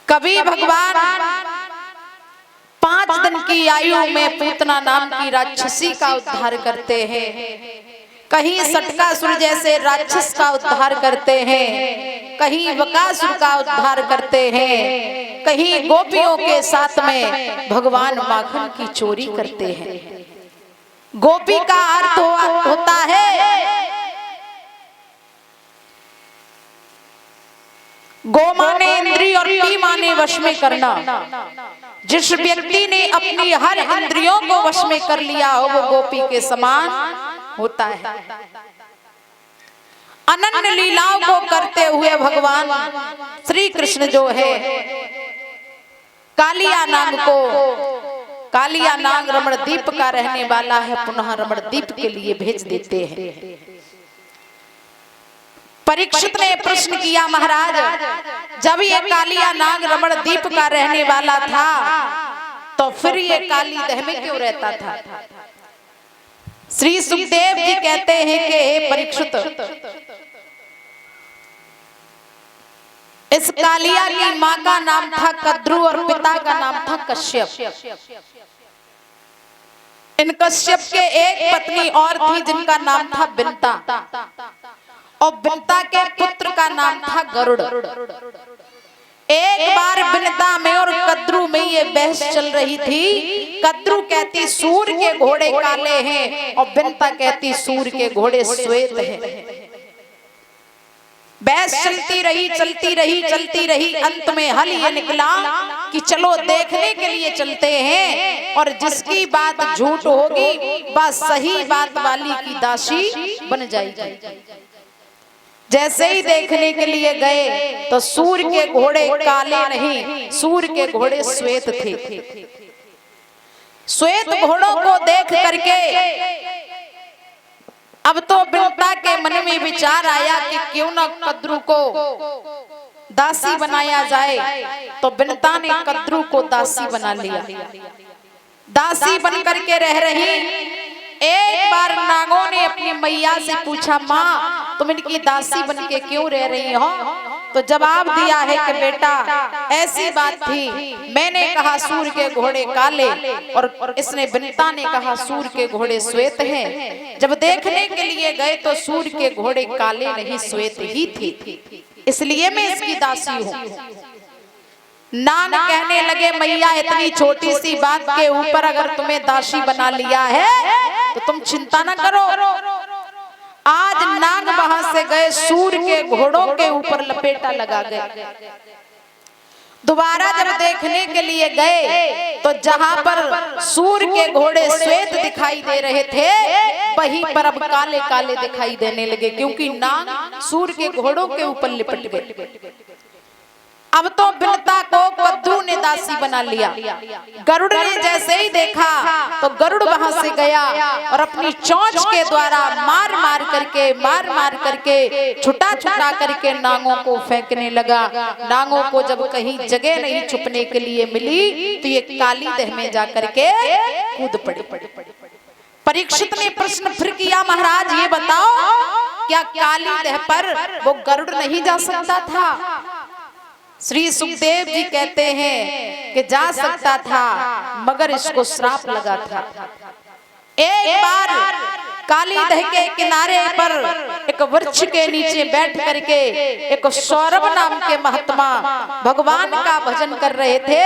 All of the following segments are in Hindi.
कभी भगवान 5 दिन की आयु में पूतना नाम की राक्षसी का उद्धार करते हैं, कहीं सटकासुर जैसे राक्षस का उद्धार करते हैं, कहीं बकासुर का उद्धार करते हैं, कहीं गोपियों के साथ में भगवान माखन की चोरी करते हैं। गोपी का अर्थ होता है गो माने इंद्रिय और पी माने वश में करना। जिस व्यक्ति ने अपनी हर इंद्रियों को वश में कर लिया हो वो गोपी के समान होता है। अनन्य लीलाओं को करते हुए भगवान श्री कृष्ण जो है कालिया नाग रमणदीप का रहने वाला है, पुनः रमणदीप के लिए भेज देते हैं। परीक्षित ने प्रश्न किया, महाराज जब ये कालिया नाग रमणदीप का रहने वाला था तो फिर ये काली दह में क्यों रहता था? श्री सुखदेव जी कहते हैं कि हे परीक्षित, इस कालिया की माँ का नाम था कद्रु और पिता का नाम था कश्यप। इन कश्यप के एक पत्नी और थी जिनका नाम था बिन्ता, और बिन्ता के पुत्र का नाम था गरुड़। एक बार बिन्ता में और कद्रु में ये बहस चल रही थी। कद्रु कहती सूर के घोड़े काले हैं और बिन्ता कहती सूर के घोड़े श्वेत हैं। बहस चलती रही अंत में हल ये निकला कि चलो देखने के लिए चलते हैं और जिसकी बात झूठ होगी बस सही बात वाली की दासी बन जाएगी। जैसे ही देखने के लिए गए तो सूर के घोड़े काले नहीं, सूर के घोड़े श्वेत थे। श्वेत घोड़ों को देख करके अब तो बिन्ता के मन में विचार आया कि क्यों न कद्रु को दासी बनाया जाए। तो बिन्ता ने कद्रु को दासी बना लिया। दासी बन करके रह रही। एक बार नागों ने अपनी मैया से पूछा, माँ तुम इनकी दासी बन के क्यों रह रही हो? तो जवाब दिया है कि बेटा ऐसी बात थी, मैंने कहा सूर के घोड़े काले और इसने बिन्ता ने कहा सूर के घोड़े श्वेत हैं। जब देखने के लिए गए तो सूर के घोड़े काले नहीं श्वेत ही थे, इसलिए मैं इसकी दासी हूँ। नान कहने लगे, मैया इतनी छोटी सी बात के ऊपर अगर तुम्हें दासी बना लिया है तो तुम चिंता न करो। आज नाग वहां से गए, सूर के घोड़ों के ऊपर लपेटा लगा गए। दोबारा जब देखने के लिए गए तो जहां पर सूर के घोड़े श्वेत दिखाई दे रहे थे वहीं पर अब काले काले दिखाई देने लगे, क्योंकि नाग सूर के घोड़ों के ऊपर लिपट गए। अब तो बिन्ता को कद्रु ने दासी बना लिया। गरुड़ ने जैसे ही देखा तो गरुड़ वहां से गया और अपनी चोंच के द्वारा मार मार करके छुटा करके नागों को फेंकने लगा। नागों को जब कहीं जगह नहीं छुपने के लिए मिली तो ये काली दह में जाकर के कूद पड़ी। परीक्षित ने प्रश्न फिर किया, महाराज ये बताओ क्या काली दह पर वो गरुड़ नहीं जा सकता था? श्री सुखदेव जी कहते हैं कि जा सकता था मगर इसको श्राप लगा था। एक बार काली दह के किनारे पर एक वृक्ष के नीचे बैठ करके एक सौरभ नाम के महात्मा भगवान का भजन कर रहे थे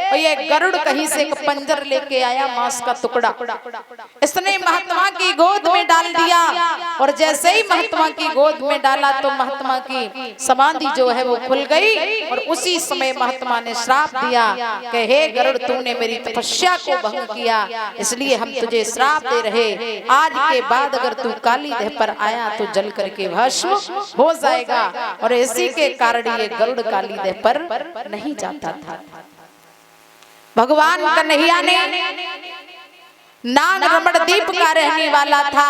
और ये गरुड़ कहीं से एक पंजर लेके आया, मांस का टुकड़ा। इसने महात्मा की गोद में डाल दिया और जैसे ही महात्मा की गोद में डाला तो महात्मा की समाधि जो है वो खुल गई और उसी समय महात्मा ने श्राप दिया कि हे गरुड़ तूने मेरी तपस्या को भंग किया, इसलिए हम तुझे श्राप दे रहे, आज के बाद अगर तू काली दह पर आया तो जल करके भस्म हो जाएगा। और इसी के कारण ये गरुड़ काली दह पर नहीं जाता था। भगवान कन्हैया ने नाग रमणदीप का रहने वाला था,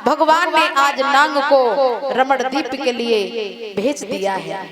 भगवान ने आज नाग को रमणदीप के लिए भेज दिया है।